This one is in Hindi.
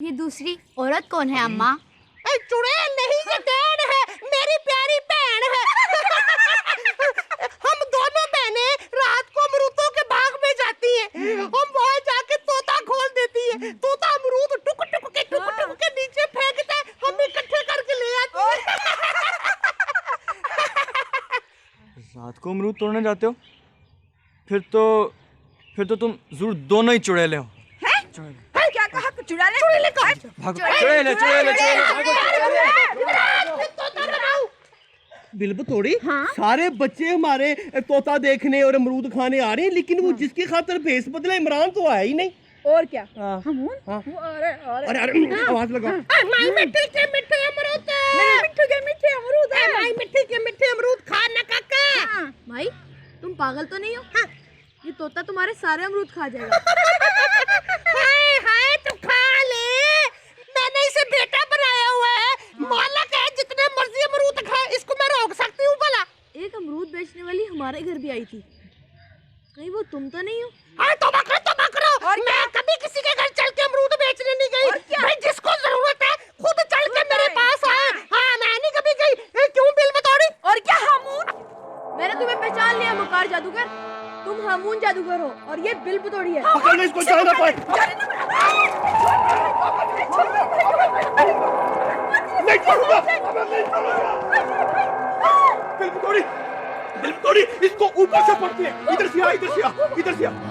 ये दूसरी औरत कौन है अम्मा? चुड़ैल नहीं, ये डैड है, मेरी प्यारी बहन है। हम दोनों बहनें रात को अमरूदों के बाग में जाती हैं। हम वहाँ जाके तोता खोल देती है। तोता अमरूद टुक टुक के नीचे फेंकता है, हम इकट्ठे करके ले आते हैं। रात को अमरूद तोड़ने जाते हो? फिर तो तुम जरूर दोनों ही चुड़ैले हो। क्या कहा? चुड़ैले? भागो, चुड़ैले। बिल्ब तोड़ी। हाँ? सारे बच्चे हमारे तोता देखने और अमरूद खाने आ रहे हैं, लेकिन वो जिसकी खातर भेस बदला इमरान तो आया ही नहीं। और क्या? हमून? हाँ। अरे आवाज लगाओ। माई मिट्टी के मिट्ठे अमरूद, मिट्टी के मिट्ठे अमरूद है। माई मिट्टी के मिट्ठे अमरूद खाना काका। माई तुम पागल तो नहीं हो? ये तोता तुम्हारे सारे अमरूद खा जाएगा। हाय तू खा ले, मैंने इसे बेटा बनाया हुआ है। मालक है, जितने मर्जी अमरूद खाए, इसको मैं रोक सकती हूँ भला? एक अमरूद बेचने वाली हमारे घर भी आई थी, कहीं वो तुम तो नहीं हो? हाँ तौबा करो। मैं कभी किसी के घर चल के अमरूद बेचने नहीं गई। भाई जिसको जरूरत है खुद चल के मेरे पास आए। हाँ मैं नहीं कभी गई। क्यों बिल बतौड़ी? और क्या हमून? मैंने तुम्हें पहचान लिया मकार जादूगर, तुम हमून जादूगर हो और ये बिल बतौड़ी है। पकड़ने इसको जाना पाए। नहीं छोड़ूंगा। बिल्ब तोड़ी, इसको ऊपर से पड़ती है। इधर से आ।